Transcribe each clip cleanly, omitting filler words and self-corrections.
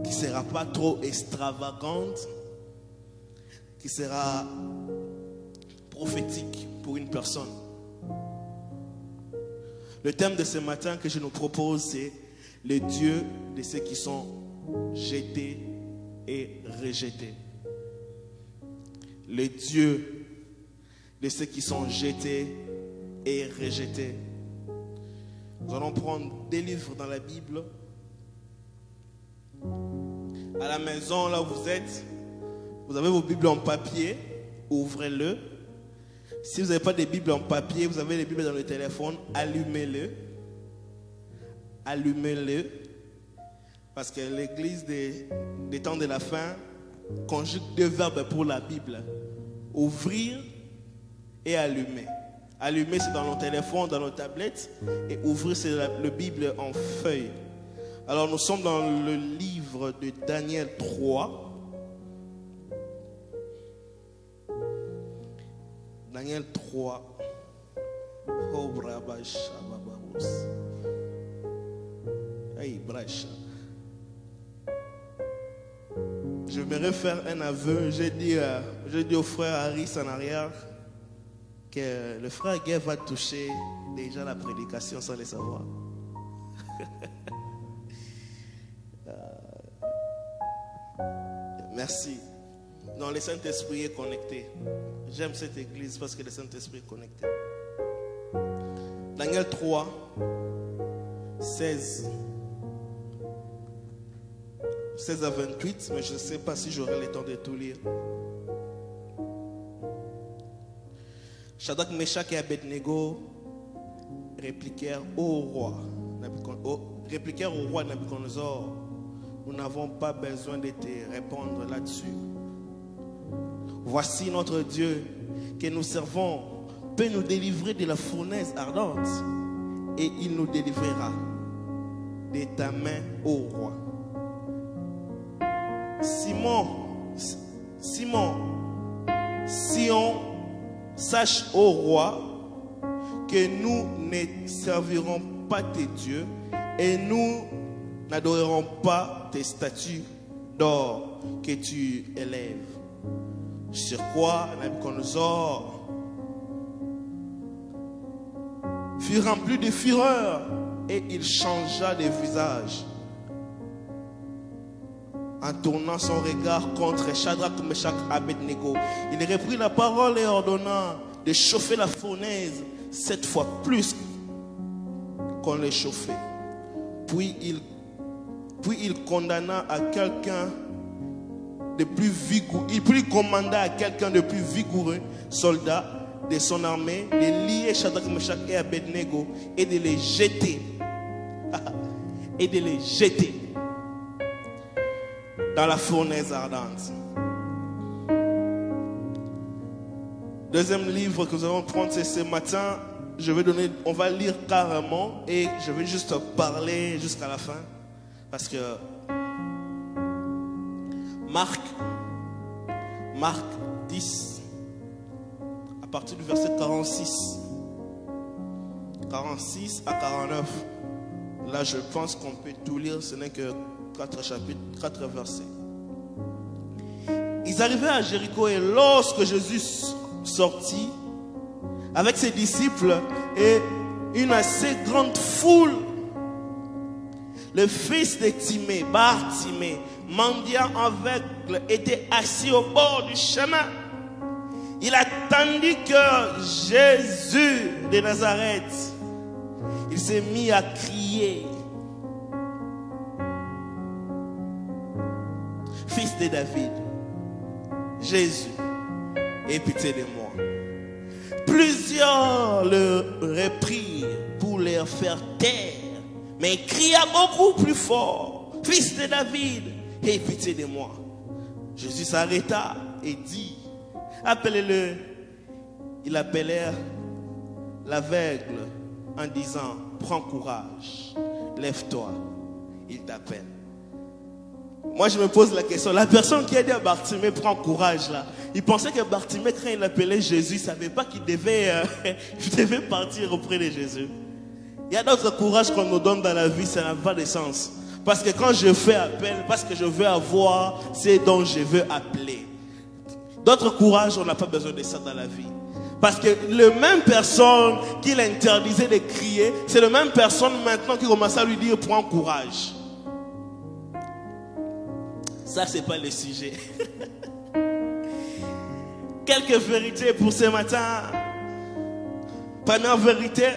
qui ne sera pas trop extravagante, qui sera prophétique pour une personne. Le thème de ce matin que je nous propose, c'est le Dieu de ceux qui sont jetés et rejetés. Le Dieu de ceux qui sont jetés et rejetés. Nous allons prendre des livres dans la Bible. À la maison, là où vous êtes, vous avez vos Bibles en papier, ouvrez-le. Si vous n'avez pas de Bible en papier, vous avez les Bibles dans le téléphone, allumez-le. Allumez-le. Parce que l'église des temps de la fin conjugue deux verbes pour la Bible. Ouvrir et allumer. Allumer, c'est dans nos téléphones, dans nos tablettes. Et ouvrir, c'est le Bible en feuille. Alors, nous sommes dans le livre de Daniel 3. Daniel 3. Oh, brabash, bababous. Hey, brash. Je voudrais faire un aveu. J'ai dit au frère Harris en arrière que le frère Guy va toucher déjà la prédication sans le savoir. Merci. Non, le Saint-Esprit est connecté. J'aime cette église parce que le Saint-Esprit est connecté. Daniel 3, 16 à 28, mais je ne sais pas si j'aurai le temps de tout lire. Shadrach, Meshach et Abednego répliquèrent au roi Nabuchodonosor, nous n'avons pas besoin de te répondre là-dessus. Voici notre Dieu que nous servons peut nous délivrer de la fournaise ardente, et il nous délivrera de ta main, ô roi. Si on sache, ô roi, que nous ne servirons pas tes dieux et nous n'adorerons pas tes statues d'or que tu élèves. Sur quoi Nabuchodonosor fut rempli de fureur et il changea de visage en tournant son regard contre Shadrach, Meshach et Abednego. Il reprit la parole et ordonna de chauffer la fournaise 7 fois plus qu'on les chauffait. Puis il condamna à quelqu'un de plus vigoureux, il commanda à quelqu'un de plus vigoureux, soldat de son armée, de lier Shadrach, Meshach et Abednego et de les jeter. Et de les jeter dans la fournaise ardente. Deuxième livre que nous allons prendre, c'est ce matin. On va lire carrément et je vais juste parler jusqu'à la fin. Parce que Marc 10, à partir du verset 46 à 49, là je pense qu'on peut tout lire, ce n'est que 4 chapitres, 4 versets. Ils arrivaient à Jéricho et lorsque Jésus sortit avec ses disciples et une assez grande foule, le fils de Timée, Bartimée, mendiant aveugle, était assis au bord du chemin. Il attendit que Jésus de Nazareth, il s'est mis à crier: Fils de David, Jésus, aie pitié de moi. Plusieurs le reprirent pour les faire taire, mais il cria beaucoup plus fort: Fils de David, aie pitié de moi. Jésus s'arrêta et dit: appelez-le. Ils appelèrent l'aveugle en disant: prends courage, lève-toi, il t'appelle. Moi je me pose la question, la personne qui a dit à Bartimée prends courage là, il pensait que Bartimée, quand il appelait Jésus, il ne savait pas qu'il devait partir auprès de Jésus. Il y a d'autres courages qu'on nous donne dans la vie, ça n'a pas de sens. Parce que quand je fais appel, parce que je veux avoir, c'est dont je veux appeler. D'autres courage, on n'a pas besoin de ça dans la vie. Parce que le même personne qui l'interdisait de crier, c'est le même personne maintenant qui commence à lui dire prends courage. Ça, c'est pas le sujet. Quelques vérités pour ce matin. Première vérité,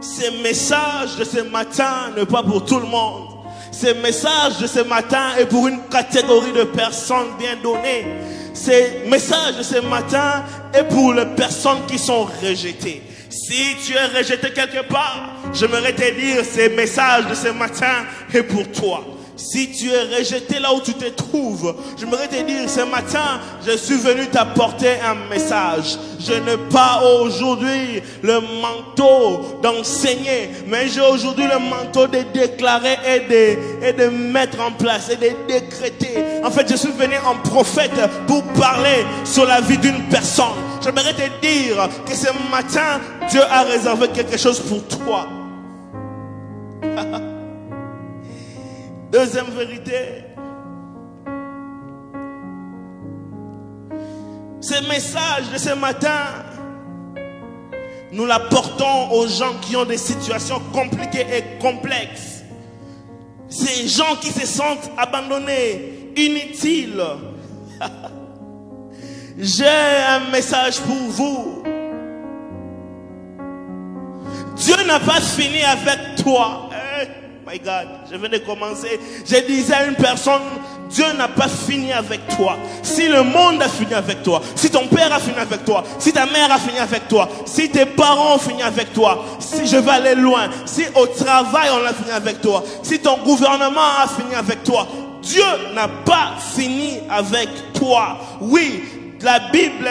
ce message de ce matin n'est pas pour tout le monde. Ce message de ce matin est pour une catégorie de personnes bien données. Ce message de ce matin est pour les personnes qui sont rejetées. Si tu es rejeté quelque part, j'aimerais te dire, ce message de ce matin est pour toi. Si tu es rejeté là où tu te trouves, j'aimerais te dire, ce matin, je suis venu t'apporter un message. Je n'ai pas aujourd'hui le manteau d'enseigner, mais j'ai aujourd'hui le manteau de déclarer et de mettre en place et de décréter. En fait, je suis venu en prophète pour parler sur la vie d'une personne. J'aimerais te dire que ce matin, Dieu a réservé quelque chose pour toi. Deuxième vérité. Ce message de ce matin, nous l'apportons aux gens qui ont des situations compliquées et complexes. Ces gens qui se sentent abandonnés, inutiles. J'ai un message pour vous. Dieu n'a pas fini avec toi. My God, je viens de commencer. Je disais à une personne, Dieu n'a pas fini avec toi. Si le monde a fini avec toi, si ton père a fini avec toi, si ta mère a fini avec toi, si tes parents ont fini avec toi, si je vais aller loin, si au travail on a fini avec toi, si ton gouvernement a fini avec toi, Dieu n'a pas fini avec toi. Oui, la Bible,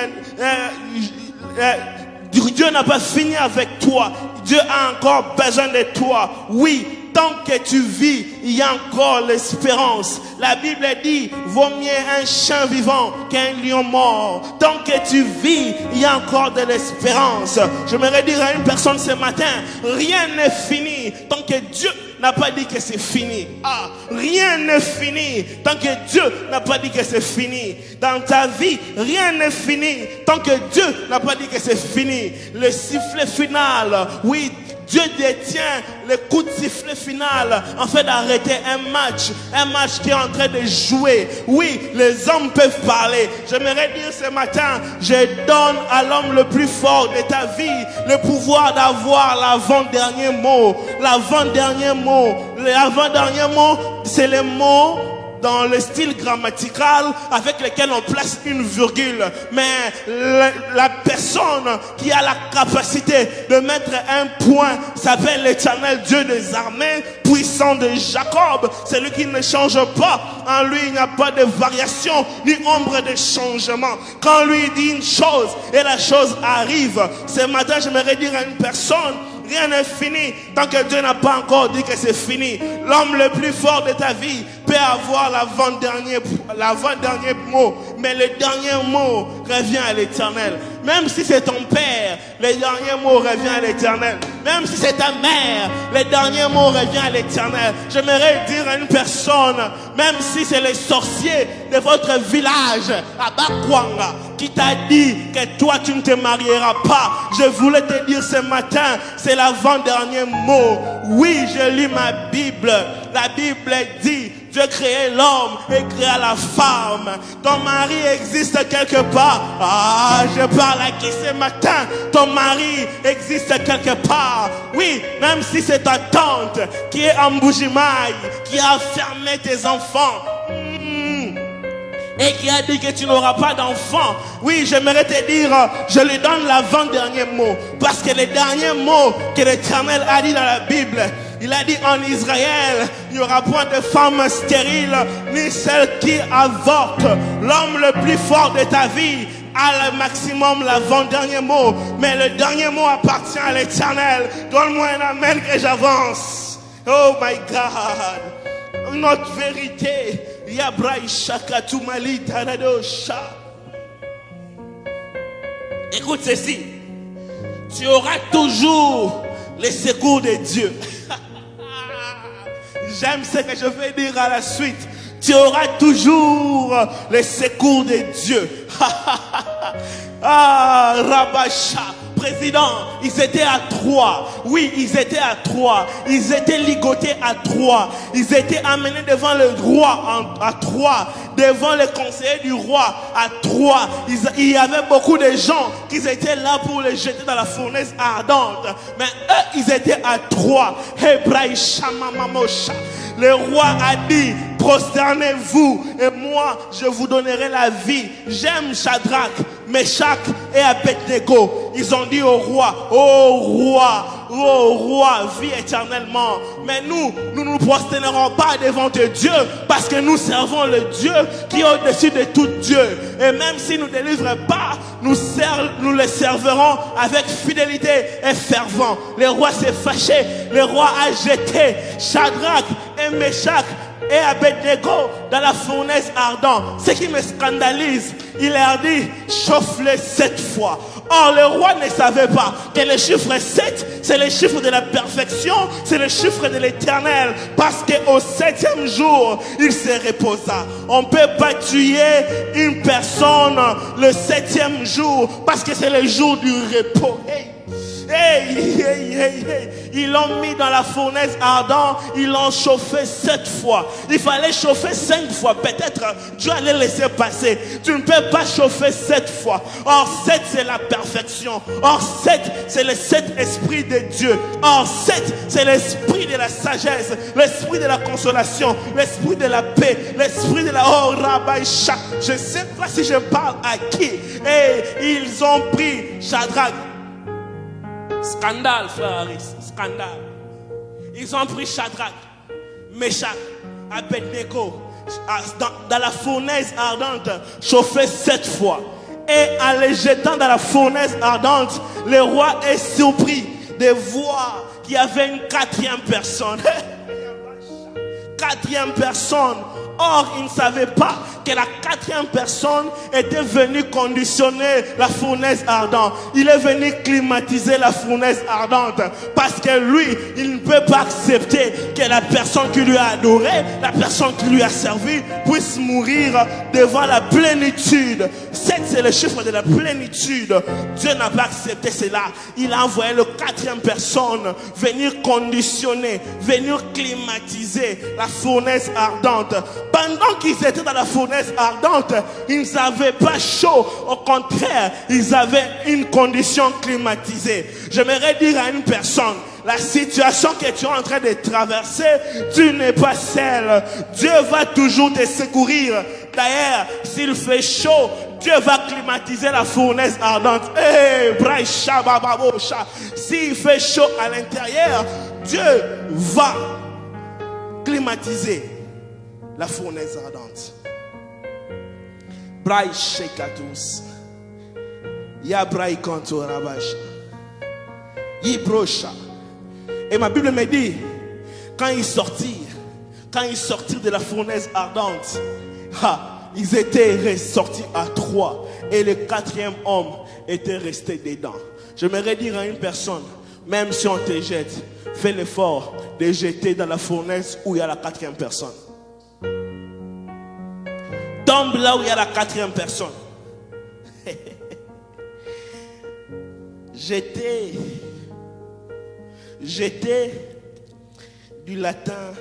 Dieu n'a pas fini avec toi. Dieu a encore besoin de toi. Oui. Tant que tu vis, il y a encore l'espérance. La Bible dit, vaut mieux un chien vivant qu'un lion mort. Tant que tu vis, il y a encore de l'espérance. J'aimerais dire à une personne ce matin, rien n'est fini tant que Dieu n'a pas dit que c'est fini. Ah, rien n'est fini tant que Dieu n'a pas dit que c'est fini. Dans ta vie, rien n'est fini tant que Dieu n'a pas dit que c'est fini. Le sifflet final, oui, Dieu détient le coup de sifflet final en fait d'arrêter un match qui est en train de jouer. Oui, les hommes peuvent parler. J'aimerais dire ce matin, je donne à l'homme le plus fort de ta vie le pouvoir d'avoir l'avant-dernier mot. L'avant-dernier mot. L'avant-dernier mot, c'est le mot dans le style grammatical avec lequel on place une virgule. Mais la personne qui a la capacité de mettre un point s'appelle l'Éternel Dieu des armées, puissant de Jacob. C'est lui qui ne change pas. En lui, il n'y a pas de variation ni ombre de changement. Quand lui dit une chose et la chose arrive. Ce matin, j'aimerais dire à une personne, rien n'est fini tant que Dieu n'a pas encore dit que c'est fini. L'homme le plus fort de ta vie peut avoir l'avant-dernier mot, mais le dernier mot revient à l'Éternel. Même si c'est ton père, le dernier mot revient à l'Éternel. Même si c'est ta mère, le dernier mot revient à l'Éternel. J'aimerais dire à une personne, même si c'est le sorcier de votre village à Bakwanga qui t'a dit que toi tu ne te marieras pas, je voulais te dire ce matin, c'est l'avant-dernier mot. Oui, je lis ma Bible. La Bible dit, Dieu créait l'homme et créa la femme. Ton mari existe quelque part. Ah, je parle à qui ce matin? Ton mari existe quelque part. Oui, même si c'est ta tante qui est en Bougimaï, qui a fermé tes enfants et qui a dit que tu n'auras pas d'enfant. Oui, j'aimerais te dire, je lui donne l'avant-dernier mot. Parce que le dernier mot que l'Éternel a dit dans la Bible, il a dit en Israël, il n'y aura point de femme stérile, ni celle qui avorte. L'homme le plus fort de ta vie a le maximum l'avant-dernier mot. Mais le dernier mot appartient à l'Éternel. Donne-moi un amen que j'avance. Oh my God. Notre vérité. Écoute ceci. Tu auras toujours les secours de Dieu. J'aime ce que je vais dire à la suite. Tu auras toujours les secours de Dieu. Ah, Rabasha. Président, ils étaient à 3. Oui, ils étaient à 3. Ils étaient ligotés à 3. Ils étaient amenés devant le roi à 3. Devant les conseillers du roi à 3. Il y avait beaucoup de gens qui étaient là pour les jeter dans la fournaise ardente. Mais eux, ils étaient à 3. Le roi a dit, prosternez-vous et moi, je vous donnerai la vie. J'aime Shadrach, Meshach et Abednego. Ils ont dit au roi, oh roi, vis éternellement. Mais nous ne nous prosternerons pas devant Dieu parce que nous servons le Dieu qui est au-dessus de tout Dieu. Et même s'il ne nous délivre pas, nous le servirons avec fidélité et fervent. Le roi s'est fâché. Le roi a jeté Shadrach et Meshach et Abednego dans la fournaise ardente. Ce qui me scandalise, il leur dit, chauffe-les 7 fois. Or, le roi ne savait pas que le chiffre 7, c'est le chiffre de la perfection, c'est le chiffre de l'éternel. Parce qu'au 7e jour, il se reposa. On ne peut pas tuer une personne le 7e jour, parce que c'est le jour du repos. Ils l'ont mis dans la fournaise ardente, ils l'ont chauffé 7 fois. Il fallait chauffer 5 fois. Peut-être Dieu allait laisser passer. Tu ne peux pas chauffer 7 fois. Or 7 c'est la perfection. Or 7 c'est le 7 esprit de Dieu. Or 7 c'est l'esprit de la sagesse, l'esprit de la consolation, l'esprit de la paix, l'esprit de la Rabbaïcha. Je ne sais pas si je parle à qui. Et ils ont pris Shadrach. Scandale, frère Harris, scandale. Ils ont pris Shadrach, Meshach, Abednego dans la fournaise ardente, chauffé 7 fois. Et en les jetant dans la fournaise ardente, le roi est surpris de voir qu'il y avait une 4e personne. 4e personne. Or, il ne savait pas que la 4e personne était venue conditionner la fournaise ardente. Il est venu climatiser la fournaise ardente. Parce que lui, il ne peut pas accepter que la personne qui lui a adoré, la personne qui lui a servi, puisse mourir devant la plénitude. 7, c'est le chiffre de la plénitude. Dieu n'a pas accepté cela. Il a envoyé le 4e personne venir conditionner, venir climatiser la fournaise ardente. Pendant qu'ils étaient dans la fournaise ardente, ils n'avaient pas chaud. Au contraire, ils avaient une condition climatisée. J'aimerais dire à une personne, la situation que tu es en train de traverser, tu n'es pas seul. Dieu va toujours te secourir. D'ailleurs, s'il fait chaud, Dieu va climatiser la fournaise ardente. S'il fait chaud à l'intérieur, Dieu va climatiser la fournaise ardente. Braï shekatus. Ya braï kanto rabash. Yibrocha. Et ma Bible me dit, quand ils sortirent de la fournaise ardente, ils étaient ressortis à 3 et le 4e homme était resté dedans. J'aimerais dire à une personne, même si on te jette, fais l'effort de jeter dans la fournaise où il y a la 4e personne. Tombe là où il y a la 4e personne. J'étais du latin.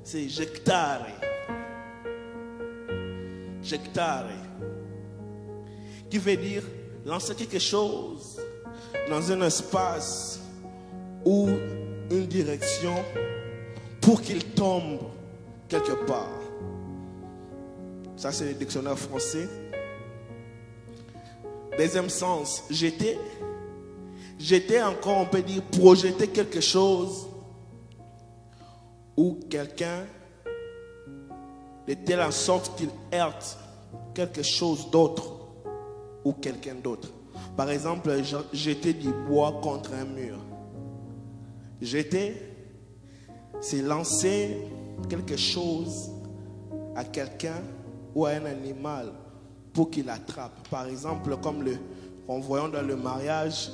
C'est jectare. Jectare. Qui veut dire lancer quelque chose dans un espace ou une direction pour qu'il tombe quelque part. Ça, c'est le dictionnaire français. Deuxième sens, jeter encore, on peut dire projeter quelque chose ou quelqu'un de telle en sorte qu'il heurte quelque chose d'autre ou quelqu'un d'autre. Par exemple, jeter du bois contre un mur. Jeter, c'est lancer quelque chose à quelqu'un ou à un animal pour qu'il attrape. Par exemple, comme en voyant dans le mariage,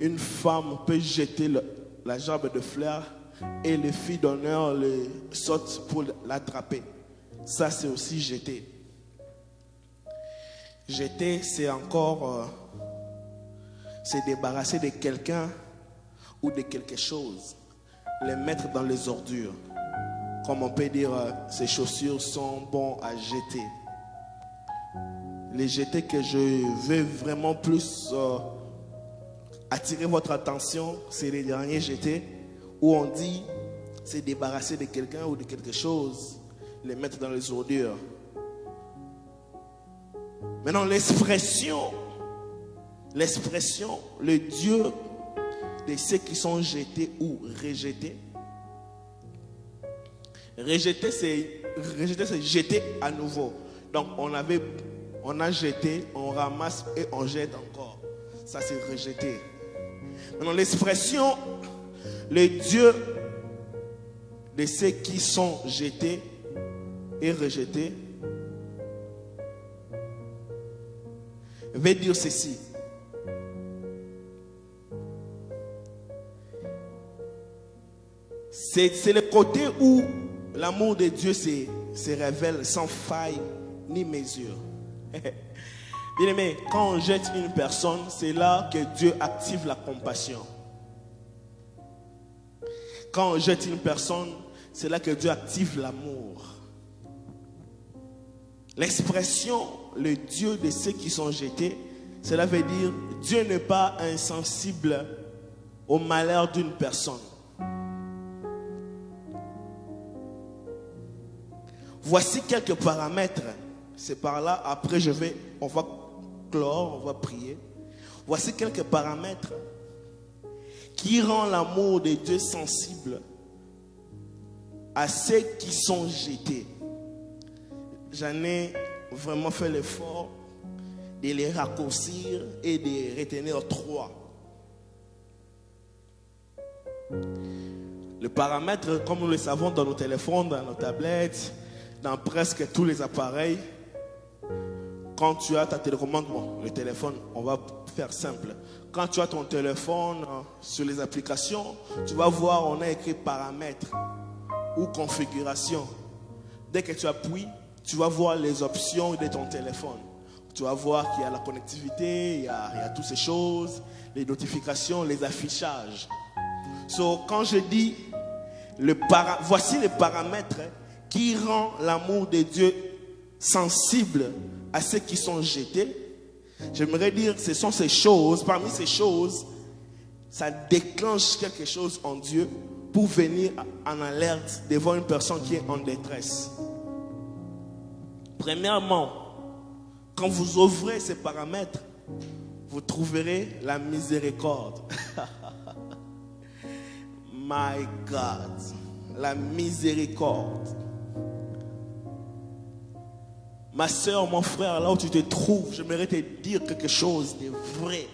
une femme peut jeter la jambe de fleurs et les filles d'honneur sautent pour l'attraper. Ça, c'est aussi jeter. Jeter, c'est encore se débarrasser de quelqu'un ou de quelque chose, les mettre dans les ordures. Comme on peut dire, ces chaussures sont bonnes à jeter. Les jeter que je veux vraiment plus attirer votre attention, c'est les derniers jetés où on dit se débarrasser de quelqu'un ou de quelque chose, les mettre dans les ordures. Maintenant, l'expression, le Dieu de ceux qui sont jetés ou rejetés. Rejeter, c'est jeter à nouveau. Donc, on a jeté, on ramasse et on jette encore. Ça, c'est rejeter. Maintenant, l'expression, le Dieu de ceux qui sont jetés et rejetés, veut dire ceci. C'est le côté où l'amour de Dieu se révèle sans faille ni mesure. Bien aimé, quand on jette une personne, c'est là que Dieu active la compassion. Quand on jette une personne, c'est là que Dieu active l'amour. L'expression, le Dieu de ceux qui sont jetés, cela veut dire Dieu n'est pas insensible au malheur d'une personne. Voici quelques paramètres. C'est par là, après on va clore, on va prier. Voici quelques paramètres qui rendent l'amour de Dieu sensible à ceux qui sont jetés. J'en ai vraiment fait l'effort de les raccourcir et de retenir 3. Le paramètre, comme nous le savons dans nos téléphones, dans nos tablettes, dans presque tous les appareils, quand tu as ta télécommande, le téléphone, on va faire simple. Quand tu as ton téléphone sur les applications, tu vas voir, on a écrit paramètres ou configuration. Dès que tu appuies, tu vas voir les options de ton téléphone. Tu vas voir qu'il y a la connectivité, il y a toutes ces choses, les notifications, les affichages. Quand je dis, voici les paramètres qui rendent l'amour de Dieu sensible à ceux qui sont jetés. J'aimerais dire que ce sont ces choses, parmi ces choses, ça déclenche quelque chose en Dieu pour venir en alerte devant une personne qui est en détresse. Premièrement, quand vous ouvrez ces paramètres, vous trouverez la miséricorde. My God, la miséricorde. Ma soeur, mon frère, là où tu te trouves, j'aimerais te dire quelque chose de vrai,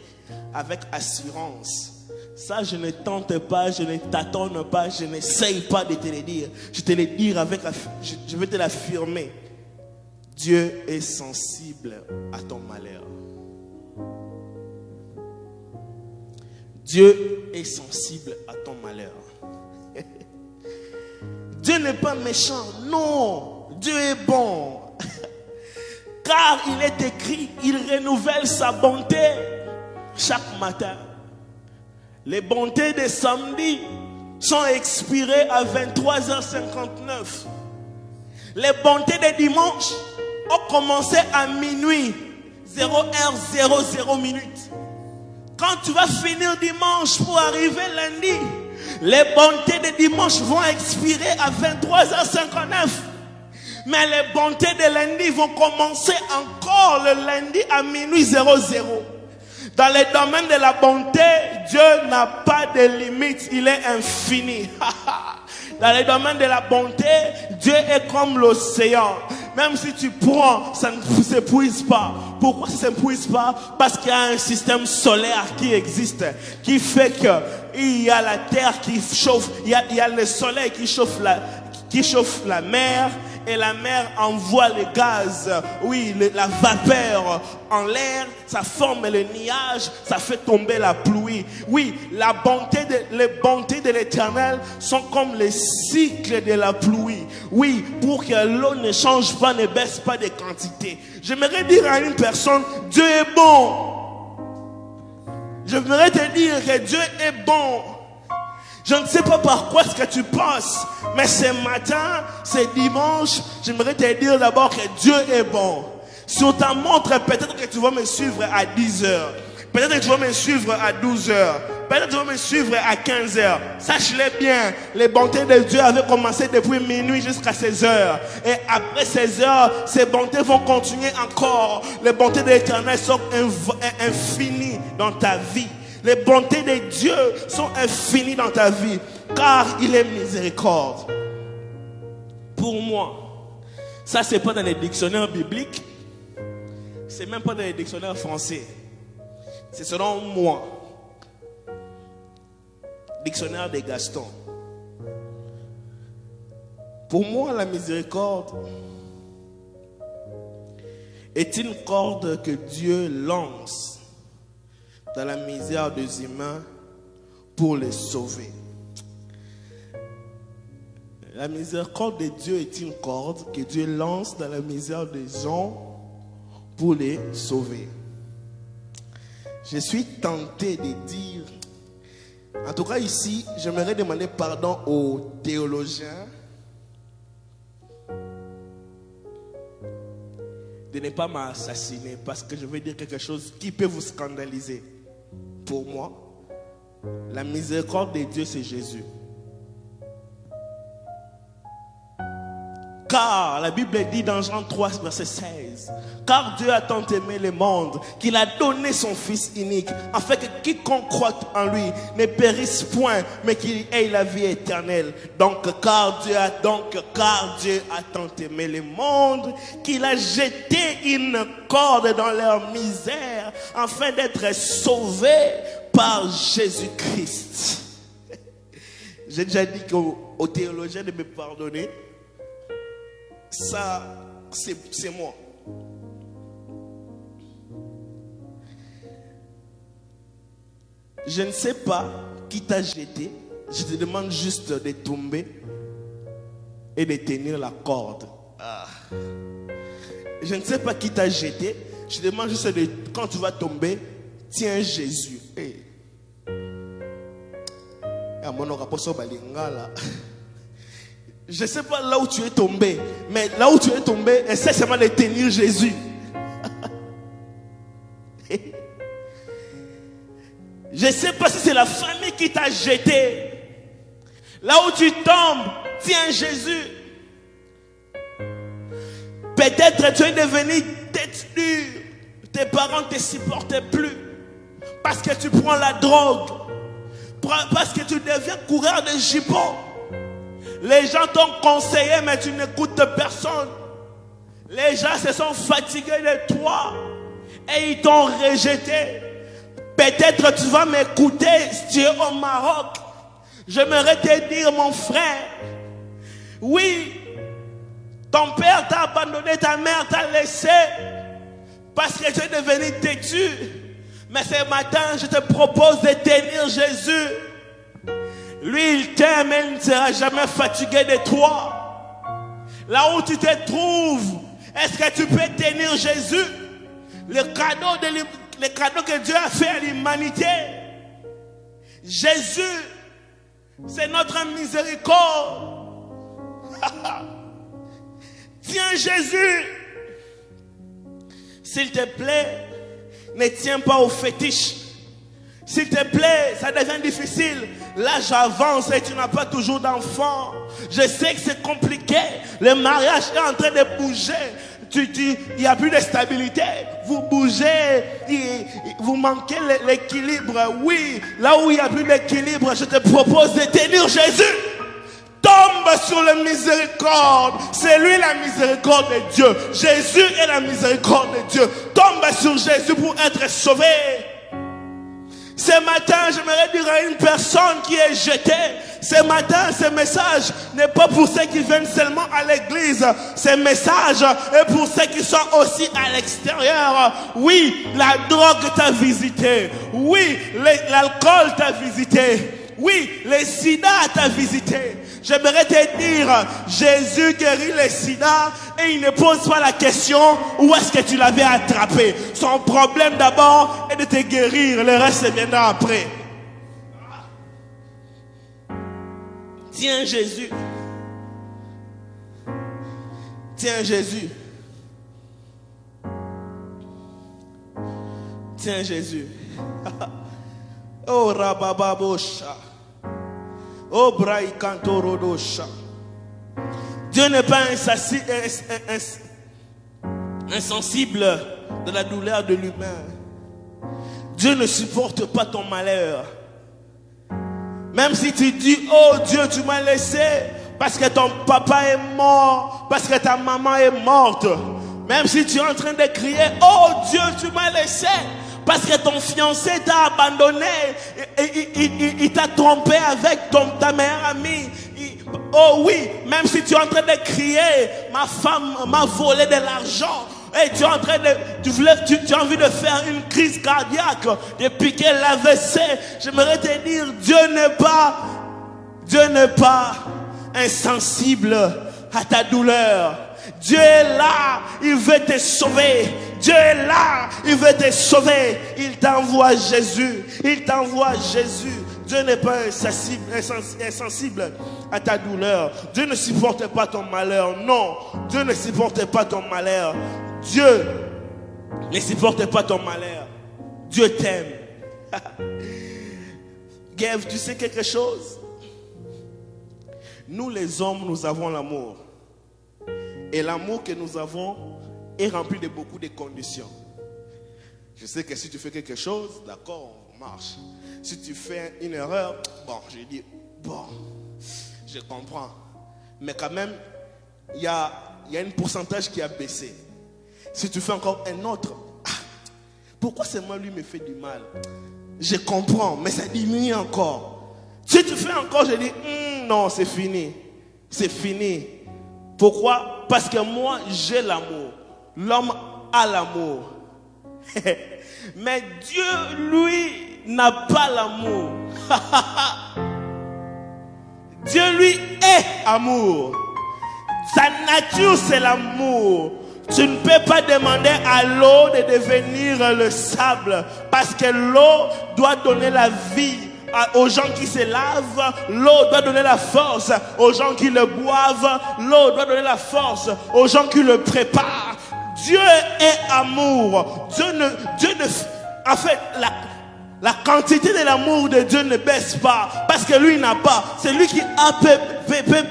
avec assurance. Ça, je ne tente pas, je ne tâtonne pas, je n'essaye pas de te le dire. Je te le dire je vais te l'affirmer. Dieu est sensible à ton malheur. Dieu est sensible à ton malheur. Dieu n'est pas méchant, non. Dieu est bon. Car il est écrit, il renouvelle sa bonté chaque matin. Les bontés de samedi sont expirées à 23h59. Les bontés de dimanche ont commencé à minuit, 0h00 minutes. Quand tu vas finir dimanche pour arriver lundi, les bontés de dimanche vont expirer à 23h59. Mais les bontés de lundi vont commencer encore le lundi à minuit 00. Dans le domaine de la bonté, Dieu n'a pas de limite, il est infini. Dans le domaine de la bonté, Dieu est comme l'océan. Même si tu prends, ça ne s'épuise pas. Pourquoi ça ne s'épuise pas? Parce qu'il y a un système solaire qui existe, qui fait qu'il y a la terre qui chauffe, il y a le soleil qui chauffe la mer, et la mer envoie le gaz, oui, la vapeur en l'air, ça forme le nuage, ça fait tomber la pluie. Oui, les bontés de l'Éternel sont comme les cycles de la pluie. Oui, pour que l'eau ne change pas, ne baisse pas de quantité. J'aimerais dire à une personne, Dieu est bon. J'aimerais te dire que Dieu est bon. Je ne sais pas par quoi est-ce que tu passes, mais ce matin, ce dimanche, j'aimerais te dire d'abord que Dieu est bon. Sur ta montre, peut-être que tu vas me suivre à 10 heures. Peut-être que tu vas me suivre à 12 heures. Peut-être que tu vas me suivre à 15 heures. Sache-le bien, les bontés de Dieu avaient commencé depuis minuit jusqu'à 16 heures. Et après 16 heures, ces bontés vont continuer encore. Les bontés de l'Éternel sont infinies dans ta vie. Les bontés de Dieu sont infinies dans ta vie, car il est miséricorde. Pour moi, ça c'est pas dans les dictionnaires bibliques, c'est même pas dans les dictionnaires français. C'est selon moi. Dictionnaire de Gaston. Pour moi, la miséricorde est une corde que Dieu lance dans la misère des humains pour les sauver. La miséricorde de Dieu est une corde que Dieu lance dans la misère des gens pour les sauver. Je suis tenté de dire, en tout cas ici, j'aimerais demander pardon aux théologiens de ne pas m'assassiner, parce que je vais dire quelque chose qui peut vous scandaliser. Pour moi, la miséricorde de Dieu, c'est Jésus. Car la Bible dit dans Jean 3, verset 16, car Dieu a tant aimé le monde qu'il a donné son Fils unique, afin que quiconque croit en lui ne périsse point, mais qu'il ait la vie éternelle. Donc, car Dieu a tant aimé le monde qu'il a jeté une corde dans leur misère, afin d'être sauvés par Jésus-Christ. J'ai déjà dit aux théologiens de me pardonner. Ça, c'est moi. Je ne sais pas qui t'a jeté. Je te demande juste de tomber et de tenir la corde. Je ne sais pas qui t'a jeté. Je te demande juste de, quand tu vas tomber, tiens Jésus. Hey. Je ne sais pas là où tu es tombé, mais là où tu es tombé, essaie seulement de tenir Jésus. Je ne sais pas si c'est la famille qui t'a jeté. Là où tu tombes, tiens Jésus. Peut-être tu es devenu tête dure. Tes parents ne te supportent plus. Parce que tu prends la drogue. Parce que tu deviens coureur de jupons. Les gens t'ont conseillé, mais tu n'écoutes personne. Les gens se sont fatigués de toi et ils t'ont rejeté. Peut-être tu vas m'écouter si tu es au Maroc. J'aimerais te dire, mon frère, oui, ton père t'a abandonné, ta mère t'a laissé parce que tu es devenu têtu. Mais ce matin, je te propose de tenir Jésus. Lui, il t'aime et il ne sera jamais fatigué de toi. Là où tu te trouves, est-ce que tu peux tenir Jésus? Le cadeau que Dieu a fait à l'humanité. Jésus, c'est notre miséricorde. Tiens Jésus. S'il te plaît, ne tiens pas au fétiche. S'il te plaît, ça devient difficile. L'âge avance et tu n'as pas toujours d'enfants. Je sais que c'est compliqué. Le mariage est en train de bouger. Il n'y a plus de stabilité. Vous bougez, vous manquez l'équilibre. Oui, là où il n'y a plus d'équilibre, je te propose de tenir Jésus. Tombe sur la miséricorde. C'est lui la miséricorde de Dieu. Jésus est la miséricorde de Dieu. Tombe sur Jésus pour être sauvé. Ce matin, j'aimerais dire à une personne qui est jetée, ce matin, ce message n'est pas pour ceux qui viennent seulement à l'église. Ce message est pour ceux qui sont aussi à l'extérieur. Oui, la drogue t'a visité. Oui, l'alcool t'a visité. Oui, le sida t'a visité. J'aimerais te dire, Jésus guérit le sida et il ne pose pas la question où est-ce que tu l'avais attrapé. Son problème d'abord est de te guérir, le reste viendra après. Tiens Jésus. Tiens Jésus. Tiens Jésus. Oh Rabababosha. Oh Braïkantorodosha. Dieu n'est pas insensible de la douleur de l'humain. Dieu ne supporte pas ton malheur. Même si tu dis, oh Dieu, tu m'as laissé parce que ton papa est mort, parce que ta maman est morte. Même si tu es en train de crier, oh Dieu, tu m'as laissé parce que ton fiancé t'a abandonné, il t'a trompé avec ta meilleure amie. Oh oui, même si tu es en train de crier, ma femme m'a volé de l'argent. Et tu es en train tu as envie de faire une crise cardiaque, de piquer l'AVC. J'aimerais te dire, Dieu n'est pas insensible à ta douleur. Dieu est là, il veut te sauver. Dieu est là, il veut te sauver. Il t'envoie Jésus. Il t'envoie Jésus. Dieu n'est pas insensible à ta douleur. Dieu ne supporte pas ton malheur. Non, Dieu ne supporte pas ton malheur. Dieu ne supporte pas ton malheur. Dieu t'aime. Gav, tu sais quelque chose? Nous les hommes, nous avons l'amour. Et l'amour que nous avons est rempli de beaucoup de conditions. Je sais que si tu fais quelque chose, d'accord, on marche. Si tu fais une erreur, bon, je dis, bon, je comprends. Mais quand même, il y a un pourcentage qui a baissé. Si tu fais encore un autre, pourquoi seulement lui me fait du mal? Je comprends, mais ça diminue encore. Si tu fais encore, je dis, non, c'est fini. C'est fini. Pourquoi? Parce que moi, j'ai l'amour. L'homme a l'amour. Mais Dieu, lui, n'a pas l'amour. Dieu, lui, est amour. Sa nature, c'est l'amour. Tu ne peux pas demander à l'eau de devenir le sable. Parce que l'eau doit donner la vie aux gens qui se lavent. L'eau doit donner la force aux gens qui le boivent. L'eau doit donner la force aux gens qui le préparent. Dieu est amour. En fait, la quantité de l'amour de Dieu ne baisse pas. Parce que lui, il n'a pas. C'est lui qui a peut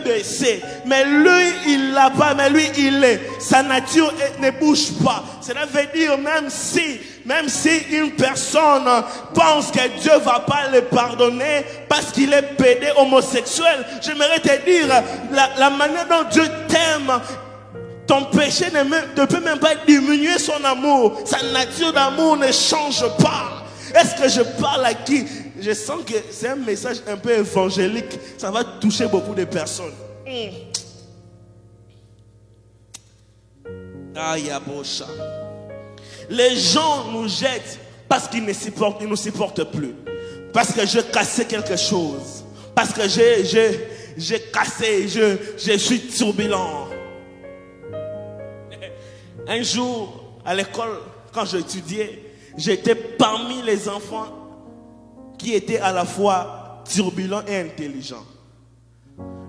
baisser. Mais lui, il n'a pas. Mais lui, il est. Sa nature ne bouge pas. Cela veut dire, même si une personne pense que Dieu ne va pas le pardonner parce qu'il est pédé homosexuel, j'aimerais te dire, la manière dont Dieu t'aime, ton péché ne peut même pas diminuer son amour. Sa nature d'amour ne change pas. Est-ce que je parle à qui? Je sens que c'est un message un peu évangélique. Ça va toucher beaucoup de personnes. Les gens nous jettent parce qu'ils ne nous supportent plus. Parce que je cassais quelque chose. Parce que j'ai cassé, je suis turbulent. Un jour, à l'école, quand j'étudiais, j'étais parmi les enfants qui étaient à la fois turbulents et intelligents.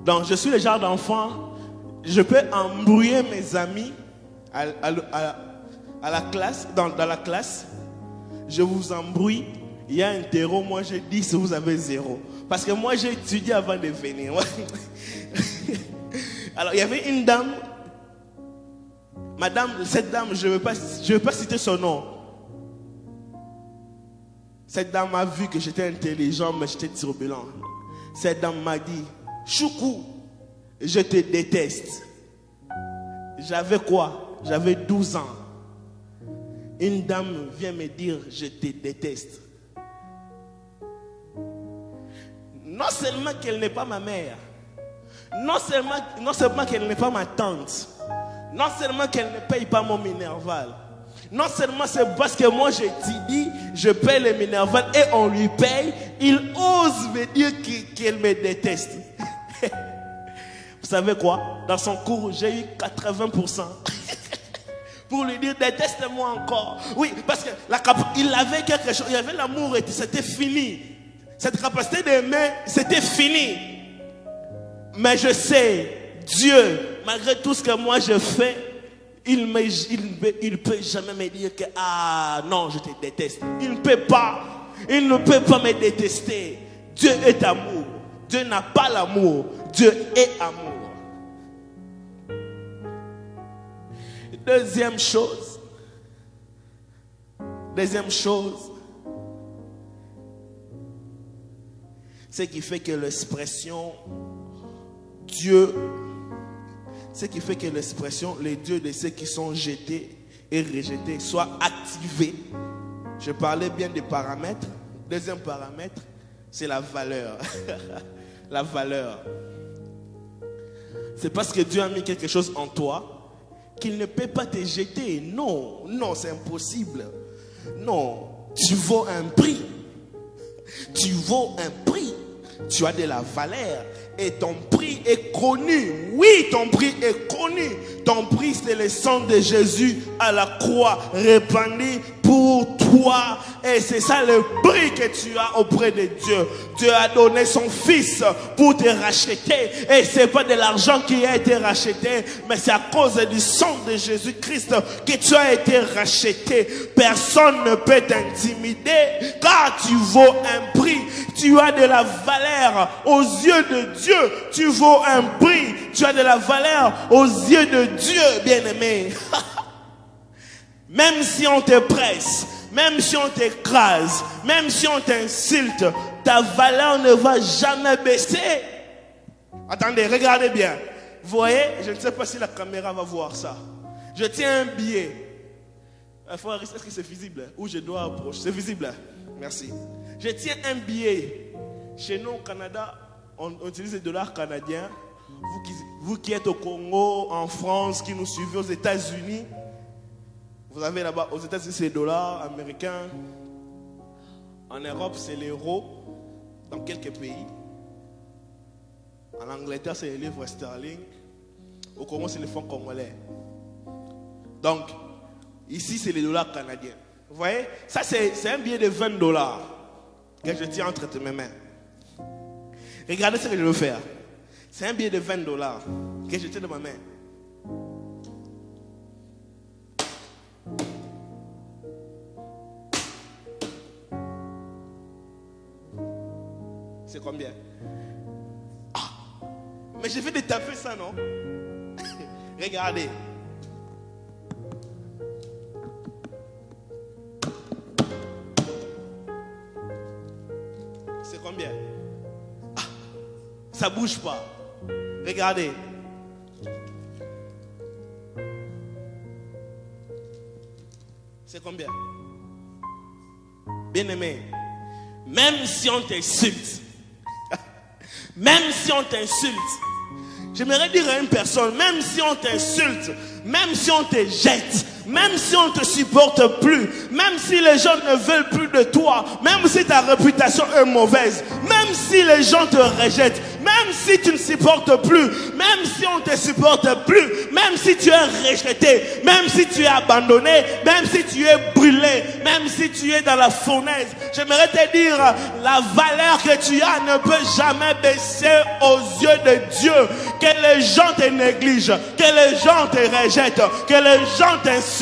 Donc, je suis le genre d'enfant, je peux embrouiller mes amis à la classe, dans la classe. Je vous embrouille, il y a un terreau, moi j'ai 10, vous avez 0. Parce que moi j'ai étudié avant de venir. Alors, il y avait une dame. Madame, cette dame, je ne veux pas citer son nom. Cette dame a vu que j'étais intelligent, mais j'étais turbulent. Cette dame m'a dit, Choukou, je te déteste. J'avais quoi? J'avais 12 ans. Une dame vient me dire, je te déteste. non seulement qu'elle n'est pas ma mère, non seulement qu'elle n'est pas ma tante, non seulement qu'elle ne paye pas mon Minerval, non seulement c'est parce que moi j'ai dit, je paye le Minerval et on lui paye, il ose me dire qu'elle me déteste. Vous savez quoi? Dans son cours, j'ai eu 80%. Pour lui dire, déteste-moi encore. Oui, parce qu'il avait quelque chose, il y avait l'amour et c'était fini. Cette capacité d'aimer, c'était fini. Mais je sais, Dieu, malgré tout ce que moi je fais, il ne peut jamais me dire que, ah non, je te déteste. Il ne peut pas me détester. Dieu est amour. Dieu n'a pas l'amour. Dieu est amour. Deuxième chose, ce qui fait que l'expression Dieu, les dieux de ceux qui sont jetés et rejetés soit activée. Je parlais bien des paramètres. Deuxième paramètre, c'est la valeur. La valeur. C'est parce que Dieu a mis quelque chose en toi qu'il ne peut pas te jeter. Non, c'est impossible. Non, tu vaux un prix. Tu vaux un prix. Tu as de la valeur. Et ton prix est connu. Oui, ton prix est connu. Ton prix, c'est le sang de Jésus à la croix répandu pour toi. Et c'est ça le prix que tu as auprès de Dieu. Dieu a donné son fils pour te racheter. Et c'est pas de l'argent qui a été racheté, mais c'est à cause du sang de Jésus-Christ que tu as été racheté. Personne ne peut t'intimider car tu vaux un prix. Tu as de la valeur aux yeux de Dieu. Tu vaux un prix. Tu as de la valeur aux yeux de Dieu, bien-aimé. Même si on te presse, même si on t'écrase, même si on t'insulte, ta valeur ne va jamais baisser. Attendez, regardez bien. Vous voyez, je ne sais pas si la caméra va voir ça. Je tiens un billet. Est-ce que c'est visible? Ou je dois approcher? C'est visible. Merci. Je tiens un billet. Chez nous au Canada, on utilise les dollars canadiens. Vous qui êtes au Congo, en France, qui nous suivez aux États-Unis, vous avez là-bas, aux États-Unis, c'est les dollars américains. En Europe, c'est l'euro. Dans quelques pays. En Angleterre, c'est les livres sterling. Au Congo, c'est les fonds congolais. Donc, ici, c'est les dollars canadiens. Vous voyez? Ça, c'est un billet de 20 dollars que je tiens entre mes mains. Regardez ce que je veux faire. C'est un billet de 20 dollars que je tiens dans ma main. C'est combien? Ah, mais j'ai fait des taper ça, non? Regardez. C'est combien? Ah, ça bouge pas. Regardez. C'est combien? Bien-aimé, même si on t'insulte, même si on t'insulte, j'aimerais dire à une personne, même si on t'insulte, même si on te jette, même si on ne te supporte plus, même si les gens ne veulent plus de toi, même si ta réputation est mauvaise, même si les gens te rejettent, même si tu ne supportes plus, même si on ne te supporte plus, même si tu es rejeté, même si tu es abandonné, même si tu es brûlé, même si tu es dans la fournaise, j'aimerais te dire, la valeur que tu as ne peut jamais baisser aux yeux de Dieu. Que les gens te négligent, que les gens te rejettent, que les gens t'insultent,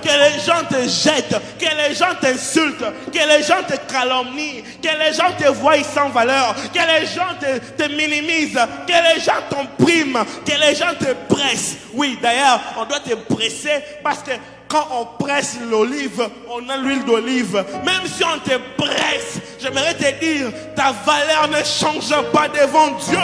que les gens te jettent, que les gens t'insultent, que les gens te calomnient, que les gens te voient sans valeur, que les gens te minimisent, que les gens t'oppriment, que les gens te pressent. Oui, d'ailleurs, on doit te presser parce que quand on presse l'olive, on a l'huile d'olive. Même si on te presse, j'aimerais te dire, ta valeur ne change pas devant Dieu.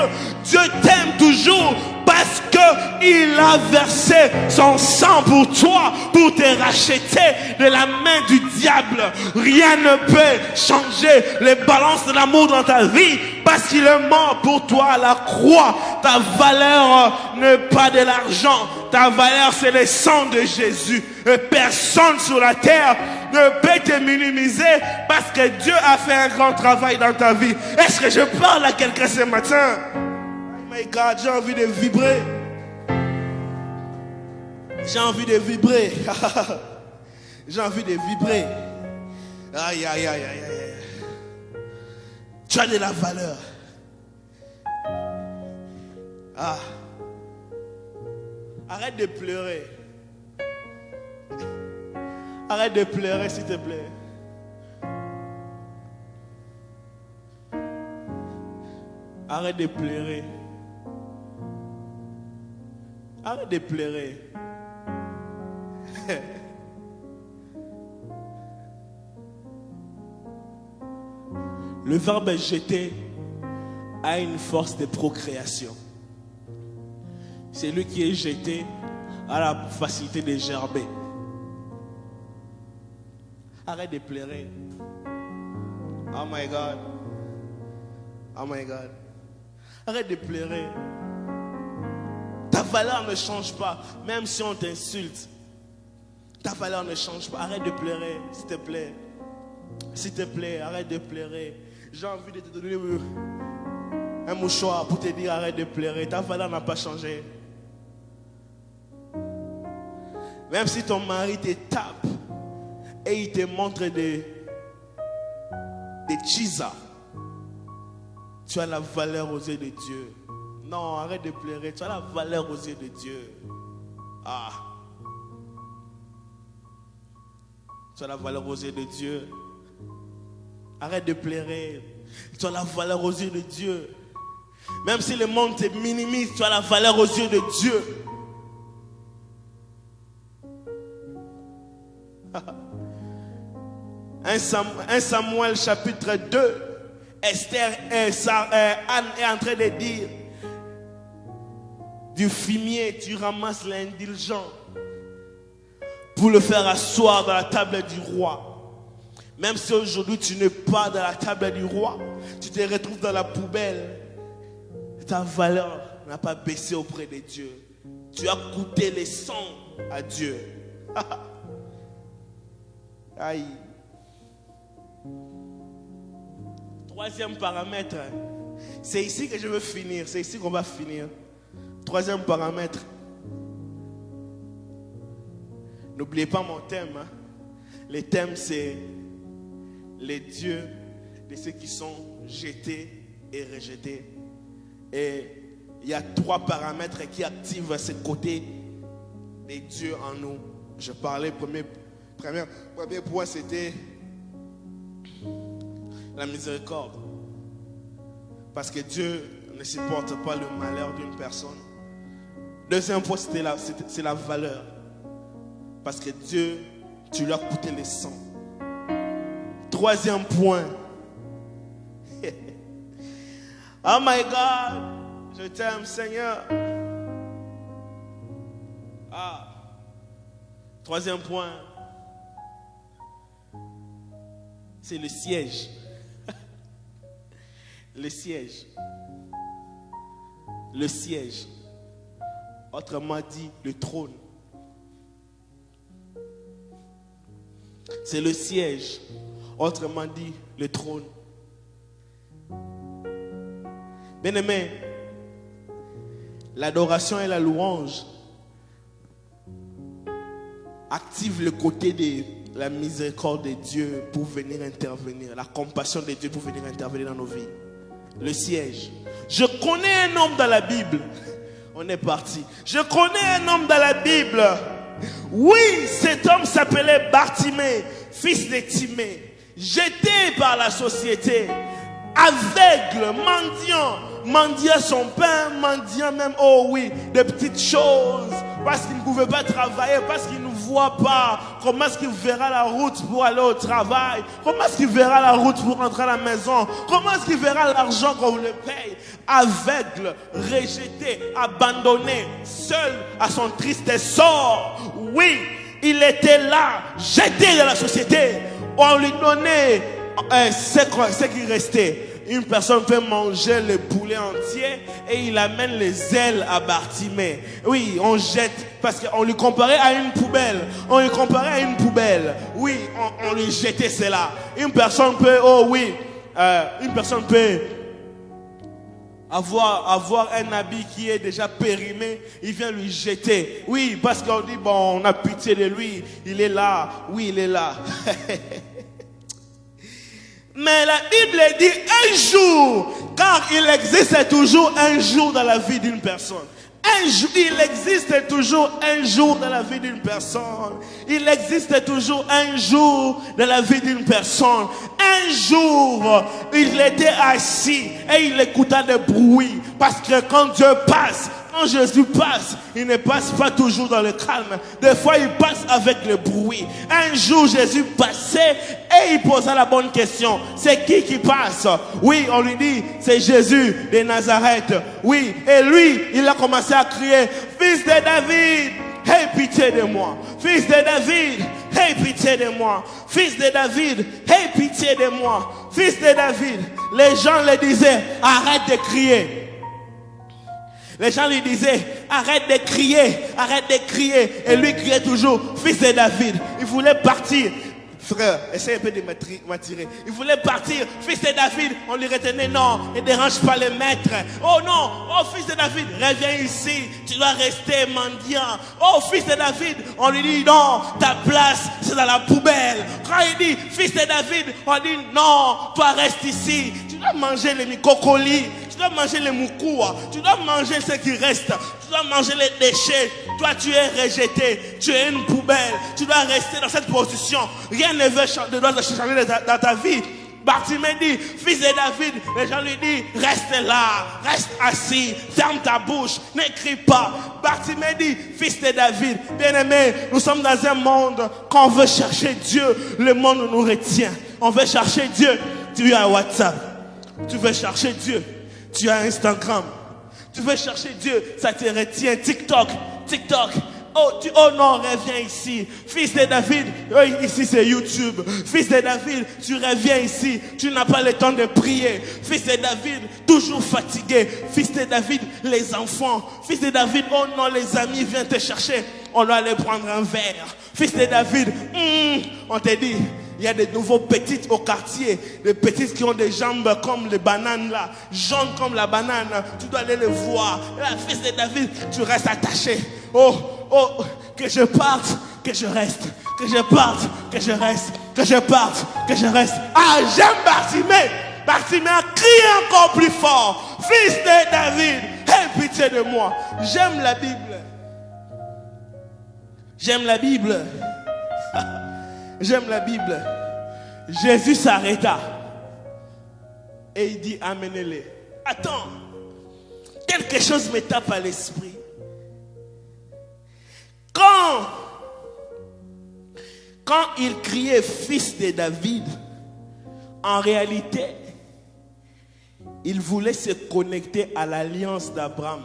Dieu t'aime toujours parce parce qu'il a versé son sang pour toi, pour te racheter de la main du diable. Rien ne peut changer les balances de l'amour dans ta vie, parce qu'il est mort pour toi à la croix. Ta valeur n'est pas de l'argent, ta valeur c'est le sang de Jésus. Et personne sur la terre ne peut te minimiser, parce que Dieu a fait un grand travail dans ta vie. Est-ce que je parle à quelqu'un ce matin? Oh my God, j'ai envie de vibrer. J'ai envie de vibrer. J'ai envie de vibrer. Aïe, aïe, aïe, aïe, aïe. Tu as de la valeur. Ah. Arrête de pleurer. Arrête de pleurer, s'il te plaît. Arrête de pleurer. Arrête de pleurer. Le verbe jeter a une force de procréation. Celui qui est jeté a la facilité de gerber. Arrête de pleurer. Oh my God. Oh my God. Arrête de pleurer. Ta valeur ne change pas, même si on t'insulte. Ta valeur ne change pas. Arrête de pleurer, s'il te plaît. S'il te plaît, arrête de pleurer. J'ai envie de te donner un mouchoir pour te dire arrête de pleurer. Ta valeur n'a pas changé. Même si ton mari te tape et il te montre des chisas, tu as la valeur aux yeux de Dieu. Non, arrête de pleurer. Tu as la valeur aux yeux de Dieu. Ah. Tu as la valeur aux yeux de Dieu. Arrête de pleurer. Tu as la valeur aux yeux de Dieu. Même si le monde te minimise, tu as la valeur aux yeux de Dieu. 1 Samuel chapitre 2. Esther et Anne est en train de dire: du fumier, tu ramasses l'indulgent pour le faire asseoir dans la table du roi. Même si aujourd'hui tu n'es pas dans la table du roi, tu te retrouves dans la poubelle, ta valeur n'a pas baissé auprès de Dieu. Tu as coûté les sangs à Dieu. Aïe. Troisième paramètre, c'est ici que je veux finir, c'est ici qu'on va finir. Troisième paramètre. N'oubliez pas mon thème. Hein. Le thème, c'est les dieux de ceux qui sont jetés et rejetés. Et il y a 3 paramètres qui activent ce côté des dieux en nous. Je parlais, premier point, c'était la miséricorde. Parce que Dieu ne supporte pas le malheur d'une personne. Deuxième point, c'est la valeur. Parce que Dieu, tu lui as coûté le sang. Troisième point. Oh my God, je t'aime Seigneur. Ah. Troisième point, c'est le siège. Le siège. Le siège. Autrement dit, le trône. C'est le siège. Autrement dit, le trône. Bien-aimé, l'adoration et la louange activent le côté de la miséricorde de Dieu pour venir intervenir, la compassion de Dieu pour venir intervenir dans nos vies. Le siège. Je connais un homme dans la Bible. On est parti. Je connais un homme dans la Bible. Oui, cet homme s'appelait Bartimée, fils de Timée, jeté par la société, aveugle, mendiant son pain, mendiant même, oh oui, des petites choses, parce qu'il ne pouvait pas travailler, parce qu'il ne voit pas, comment est-ce qu'il verra la route pour aller au travail? Comment est-ce qu'il verra la route pour rentrer à la maison? Comment est-ce qu'il verra l'argent qu'on le paye? Aveugle, rejeté, abandonné, seul à son triste sort. Oui, il était là, jeté de la société. On lui donnait ce qui restait. Une personne peut manger le poulet entier et il amène les ailes à Bartimée. Oui, on jette parce qu'on lui comparait à une poubelle. On lui comparait à une poubelle. Oui, on lui jetait cela. Une personne peut, une personne peut avoir un habit qui est déjà périmé, il vient lui jeter. Oui, parce qu'on dit, bon, on a pitié de lui, il est là. Oui, il est là. Mais la Bible dit un jour, car il existe toujours un jour dans la vie d'une personne. Il existe toujours un jour dans la vie d'une personne. Il existe toujours un jour dans la vie d'une personne. Un jour, il était assis et il écouta des bruits. Parce que quand Dieu passe, quand Jésus passe, il ne passe pas toujours dans le calme. Des fois, il passe avec le bruit. Un jour, Jésus passait et il posa la bonne question. C'est qui passe? Oui, on lui dit, c'est Jésus de Nazareth. Oui, et lui, il a commencé à crier, Fils de David, aie pitié de moi. Fils de David, aie pitié de moi. Fils de David, aie pitié de moi. Fils de David. Les gens le disaient, arrête de crier. Les gens lui disaient, arrête de crier, arrête de crier. Et lui criait toujours, Fils de David. Il voulait partir. Frère, essaye un peu de m'attirer. Il voulait partir. Fils de David, on lui retenait, non, ne dérange pas le maître. Oh non, oh fils de David, reviens ici. Tu dois rester mendiant. Oh fils de David, on lui dit, non, ta place, c'est dans la poubelle. Quand il dit, fils de David, on dit, non, toi reste ici. Tu dois manger les microcolis. Tu dois manger les moukoua, tu dois manger ce qui reste, tu dois manger les déchets. Toi, tu es rejeté, tu es une poubelle, tu dois rester dans cette position. Rien ne doit changer dans ta vie. Bartimée dit, Fils de David, les gens lui disent, reste là, reste assis, ferme ta bouche, n'écris pas. Bartimée dit, Fils de David, bien-aimé, nous sommes dans un monde, quand on veut chercher Dieu, le monde nous retient. On veut chercher Dieu, tu as WhatsApp, tu veux chercher Dieu. Tu as Instagram. Tu veux chercher Dieu, ça te retient. TikTok. Oh non, reviens ici. Fils de David, ici c'est YouTube. Fils de David, tu reviens ici. Tu n'as pas le temps de prier. Fils de David, toujours fatigué. Fils de David, les enfants. Fils de David, oh non, les amis viennent te chercher. On doit aller prendre un verre. Fils de David, on te dit, il y a des nouveaux petites au quartier, des petites qui ont des jambes comme les bananes là, jaunes comme la banane. Tu dois aller les voir. Et là, fils de David, tu restes attaché. Oh, que je parte, que je reste. Que je parte, que je reste. Que je parte, que je reste. Ah, j'aime Bartimée. Bartimée a crié encore plus fort. Fils de David, aie pitié de moi. J'aime la Bible. J'aime la Bible. J'aime la Bible. Jésus s'arrêta et il dit, amenez-les. Attends, quelque chose me tape à l'esprit. Quand il criait Fils de David, en réalité, il voulait se connecter à l'alliance d'Abraham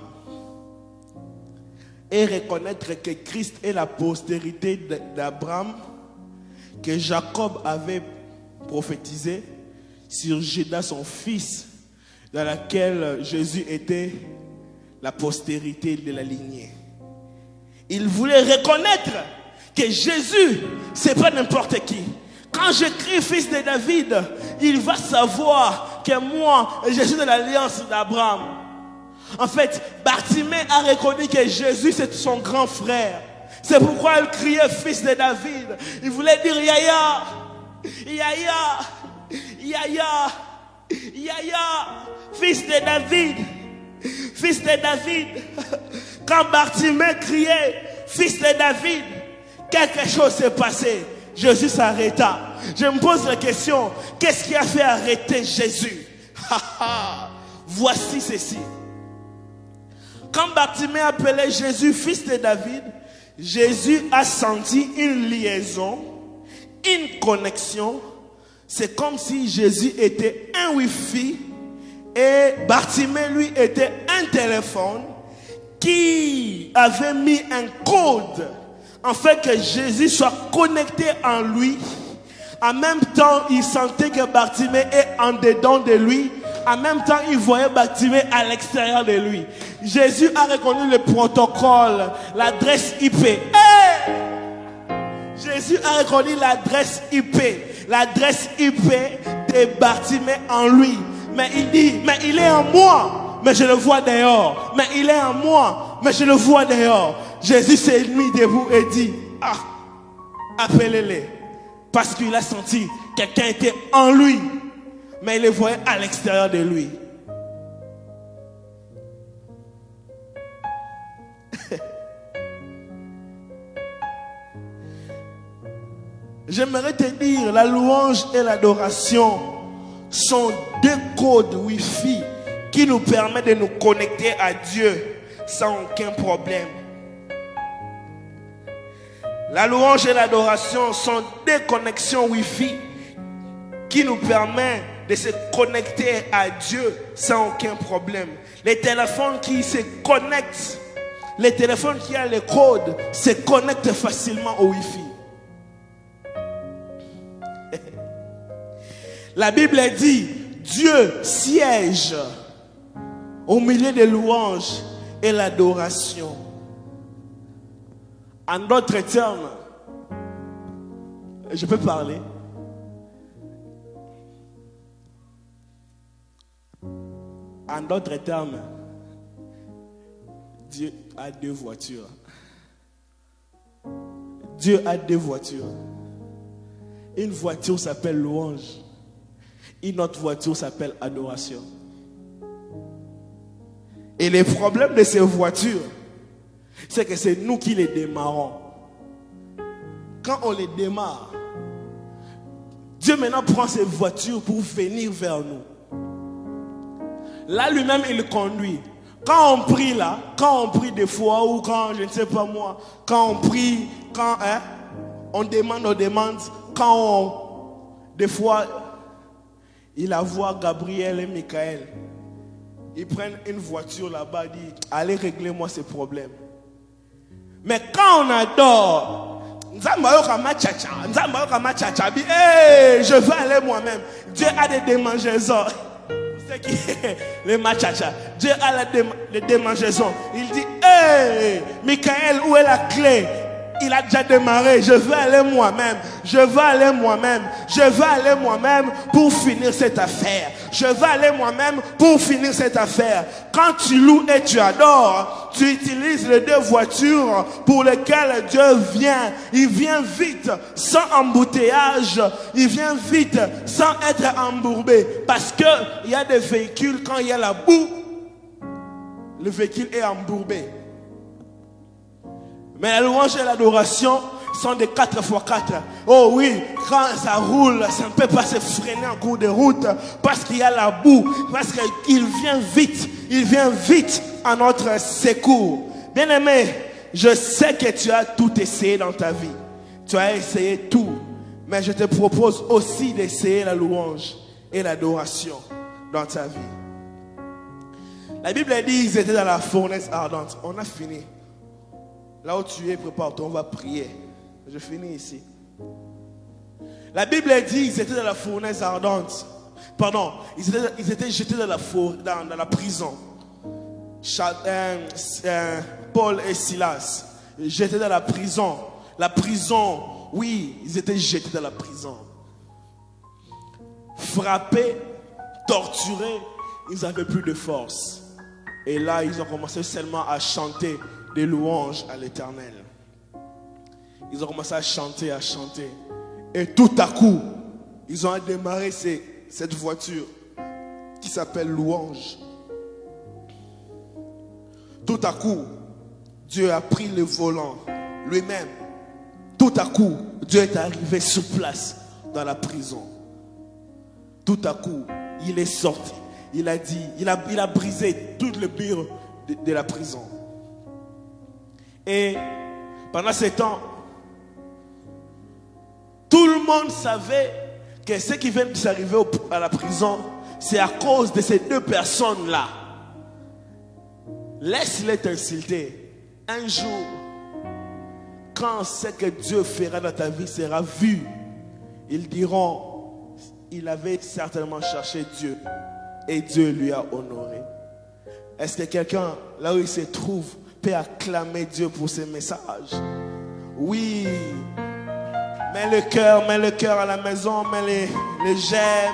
et reconnaître que Christ est la postérité d'Abraham, que Jacob avait prophétisé sur Judas son fils, dans laquelle Jésus était la postérité de la lignée. Il voulait reconnaître que Jésus, c'est pas n'importe qui. Quand je crie Fils de David, il va savoir que moi, je suis de l'alliance d'Abraham. En fait, Bartimée a reconnu que Jésus, c'est son grand frère. C'est pourquoi il criait Fils de David. Il voulait dire Yaya, Yaya, Yaya, Yaya, Fils de David, Fils de David. Quand Bartimée criait Fils de David, quelque chose s'est passé. Jésus s'arrêta. Je me pose la question, qu'est-ce qui a fait arrêter Jésus? Voici ceci. Quand Bartimée appelait Jésus Fils de David, Jésus a senti une liaison, une connexion. C'est comme si Jésus était un Wi-Fi et Bartimée, lui, était un téléphone qui avait mis un code afin que Jésus soit connecté en lui. En même temps, il sentait que Bartimée est en dedans de lui. En même temps, il voyait Bartimée à l'extérieur de lui. Jésus a reconnu le protocole, l'adresse IP. Hey! Jésus a reconnu l'adresse IP de Bartimée en lui. Mais il dit, mais il est en moi, mais je le vois dehors. Mais il est en moi, mais je le vois dehors. Jésus s'est mis debout et dit, appelez-les. Parce qu'il a senti que quelqu'un était en lui, mais il le voyait à l'extérieur de lui. J'aimerais te dire, la louange et l'adoration sont deux codes Wi-Fi qui nous permettent de nous connecter à Dieu sans aucun problème. La louange et l'adoration sont deux connexions Wi-Fi qui nous permettent de se connecter à Dieu sans aucun problème. Les téléphones qui se connectent, les téléphones qui ont les codes se connectent facilement au Wi-Fi. La Bible dit, Dieu siège au milieu des louanges et l'adoration. En d'autres termes, je peux parler. En d'autres termes, Dieu a deux voitures. Dieu a deux voitures. Une voiture s'appelle louange. Une autre voiture s'appelle adoration. Et le problème de ces voitures, c'est que c'est nous qui les démarrons. Quand on les démarre, Dieu maintenant prend ces voitures pour venir vers nous. Là lui-même il conduit. Quand on prie là, quand on prie des fois ou quand je ne sais pas moi, quand on prie, quand on demande, des fois il voit Gabriel et Michael. Ils prennent une voiture là-bas, disent allez régler moi ces problèmes. Mais quand on adore, je veux aller moi-même. Dieu a des démangeaisons. C'est qui les machacha. Dieu a les démangeaisons. Il dit hey, Michael, où est la clé? Il a déjà démarré. Je veux aller moi-même. Je veux aller moi-même. Je veux aller moi-même pour finir cette affaire. Je veux aller moi-même pour finir cette affaire. Quand tu loues et tu adores, tu utilises les deux voitures pour lesquelles Dieu vient. Il vient vite, sans embouteillage. Il vient vite, sans être embourbé. Parce que il y a des véhicules, quand il y a la boue, le véhicule est embourbé. Mais la louange et l'adoration sont des 4x4. Oh oui, quand ça roule, ça ne peut pas se freiner en cours de route parce qu'il y a la boue, parce qu'il vient vite à notre secours. Bien-aimé, je sais que tu as tout essayé dans ta vie. Tu as essayé tout. Mais je te propose aussi d'essayer la louange et l'adoration dans ta vie. La Bible dit qu'ils étaient dans la fournaise ardente. On a fini. Là où tu es, prépare-toi, on va prier. Je finis ici. La Bible dit qu'ils étaient dans la fournaise ardente. Pardon, ils étaient jetés dans la prison. Paul et Silas, jetés dans la prison. La prison, oui, ils étaient jetés dans la prison. Frappés, torturés, ils n'avaient plus de force. Et là, ils ont commencé seulement à chanter des louanges à l'Éternel. Ils ont commencé à chanter. Et tout à coup, ils ont démarré cette voiture qui s'appelle louange. Tout à coup, Dieu a pris le volant lui-même. Tout à coup, Dieu est arrivé sur place dans la prison. Tout à coup, il est sorti. Il a dit, il a brisé tout le mur de la prison. Et Pendant ce temps, tout le monde savait que ce qui vient de s'arriver à la prison, c'est à cause de ces deux personnes-là. Laisse-les t'insulter. Un jour, quand ce que Dieu fera dans ta vie sera vu, ils diront, il avait certainement cherché Dieu et Dieu lui a honoré. Est-ce que quelqu'un, là où il se trouve, peut acclamer Dieu pour ces messages? Oui. Mets le cœur à la maison, mets les j'aime.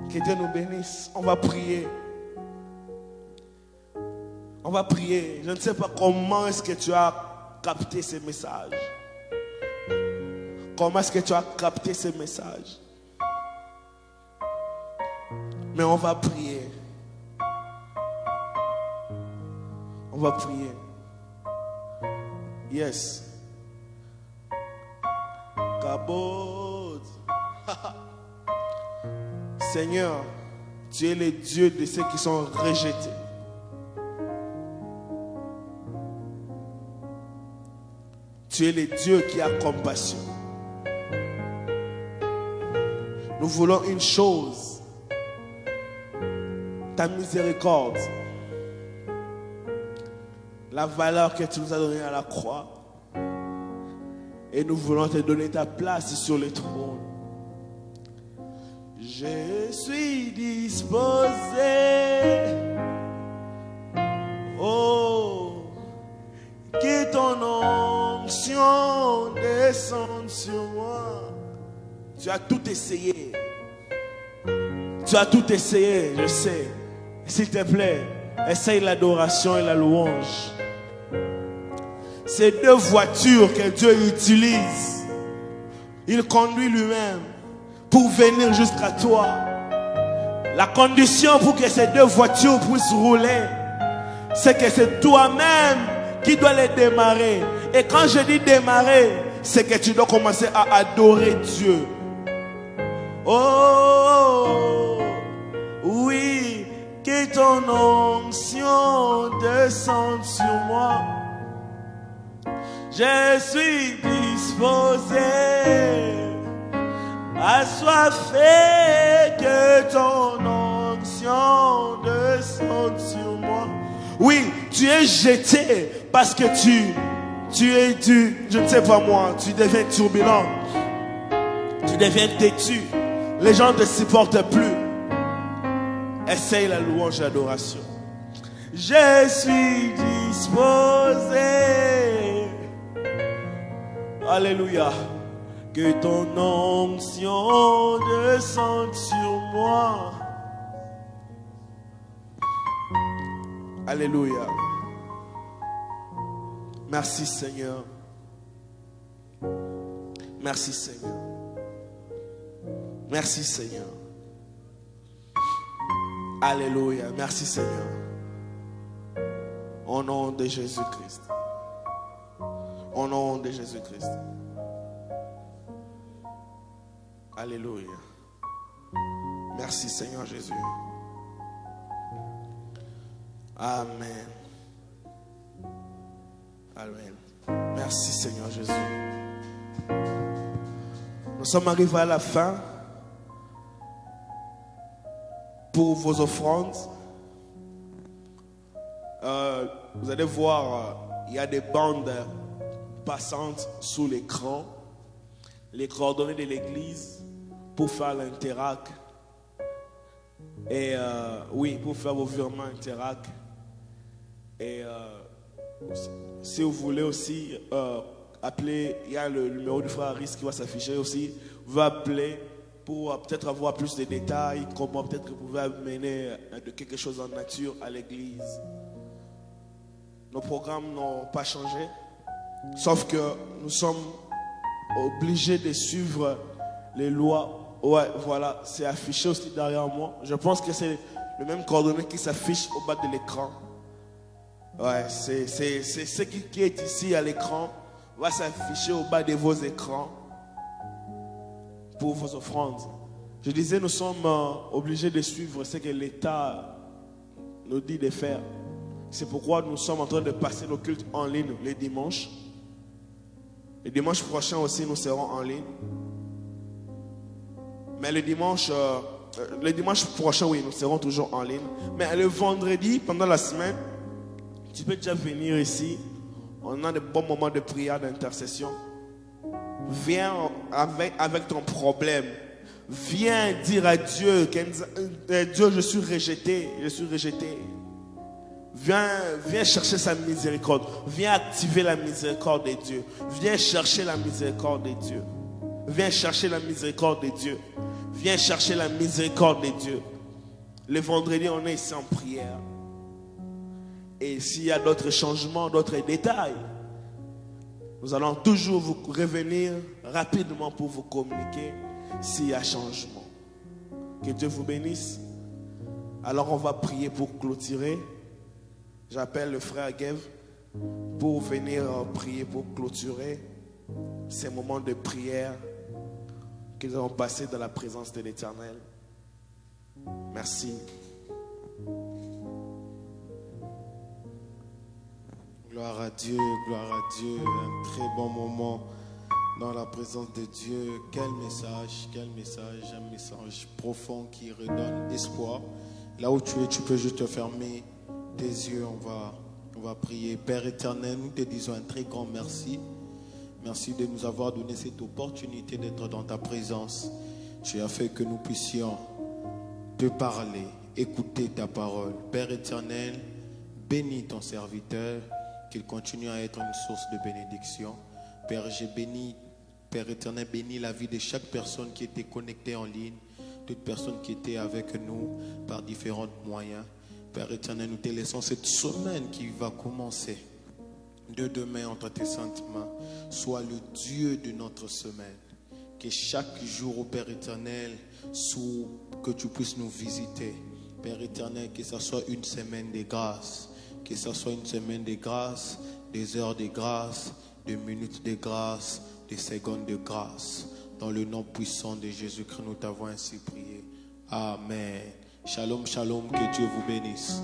Que Dieu nous bénisse. On va prier. On va prier. Je ne sais pas comment est-ce que tu as capté ces messages. Comment est-ce que tu as capté ces messages? Mais on va prier. On va prier. Yes. Kabod. Seigneur, tu es le Dieu de ceux qui sont rejetés. Tu es le Dieu qui a compassion. Nous voulons une chose, ta miséricorde, la valeur que tu nous as donnée à la croix. Et nous voulons te donner ta place sur le trône. Je suis disposé, oh, que ton onction descende sur moi. Tu as tout essayé. Tu as tout essayé, je sais. S'il te plaît, essaye l'adoration et la louange. Ces deux voitures que Dieu utilise, il conduit lui-même pour venir jusqu'à toi. La condition pour que ces deux voitures puissent rouler, c'est que c'est toi-même qui dois les démarrer. Et quand je dis démarrer, c'est que tu dois commencer à adorer Dieu. Oh, oui, que ton onction descende sur moi. Je suis disposé, assoiffé, que ton onction descende sur moi. Oui, tu es jeté parce que tu es dû, je ne sais pas moi, tu deviens turbulent, tu deviens têtu, les gens ne te supportent plus. Essaye la louange et l'adoration. Je suis disposé. Alléluia. Que ton onction descende sur moi. Alléluia. Merci Seigneur. Merci Seigneur. Merci Seigneur. Alléluia. Merci Seigneur. Au nom de Jésus-Christ. Au nom de Jésus-Christ. Alléluia. Merci Seigneur Jésus. Amen. Amen. Merci Seigneur Jésus. Nous sommes arrivés à la fin pour vos offrandes. Vous allez voir, il y a des bandes passantes sous l'écran. Les coordonnées de l'église pour faire l'Interac. Et oui, pour faire vos virements Interac. Et si vous voulez aussi appeler, il y a le numéro du frère Aris qui va s'afficher aussi. Vous pouvez appeler pour peut-être avoir plus de détails, comment peut-être que vous pouvez amener de quelque chose en nature à l'église. Nos programmes n'ont pas changé, sauf que nous sommes obligés de suivre les lois. Ouais, voilà, c'est affiché aussi derrière moi. Je pense que c'est le même coordonné qui s'affiche au bas de l'écran. Ouais, c'est ce qui est ici à l'écran va s'afficher au bas de vos écrans pour vos offrandes. Je disais, nous sommes obligés de suivre ce que l'État nous dit de faire. C'est pourquoi nous sommes en train de passer nos cultes en ligne les dimanches. Le dimanche prochain aussi, nous serons en ligne. Mais le dimanche prochain, oui, nous serons toujours en ligne. Mais le vendredi, pendant la semaine, tu peux déjà venir ici. On a de bons moments de prière, d'intercession. Viens avec ton problème. Viens dire à Dieu, Dieu, je suis rejeté, je suis rejeté. Viens chercher sa miséricorde. Viens activer la miséricorde de Dieu. Viens chercher la miséricorde de Dieu. Viens chercher la miséricorde de Dieu. Viens chercher la miséricorde de Dieu. Le vendredi, on est ici en prière. Et s'il y a d'autres changements, d'autres détails, nous allons toujours vous revenir rapidement pour vous communiquer s'il y a changement. Que Dieu vous bénisse. Alors on va prier pour clôturer. J'appelle le frère Gav pour venir prier pour clôturer ces moments de prière que nous allons passer dans la présence de l'Éternel. Merci. Gloire à Dieu, gloire à Dieu. Un très bon moment dans la présence de Dieu. Quel message, un message profond qui redonne espoir. Là où tu es, tu peux juste fermer tes yeux. On va prier. Père éternel, nous te disons un très grand merci. Merci de nous avoir donné cette opportunité d'être dans ta présence. Tu as fait que nous puissions te parler, écouter ta parole. Père éternel, bénis ton serviteur, qu'il continue à être une source de bénédiction. Père, Père éternel, bénis la vie de chaque personne qui était connectée en ligne, toute personne qui était avec nous par différents moyens. Père éternel, nous te laissons cette semaine qui va commencer de demain entre tes saintes mains. Sois le Dieu de notre semaine. Que chaque jour, Père éternel, que tu puisses nous visiter. Père éternel, que ce soit une semaine de grâce. Que ce soit une semaine de grâce, des heures de grâce, des minutes de grâce, des secondes de grâce. Dans le nom puissant de Jésus-Christ, nous t'avons ainsi prié. Amen. Shalom, shalom, que Dieu vous bénisse.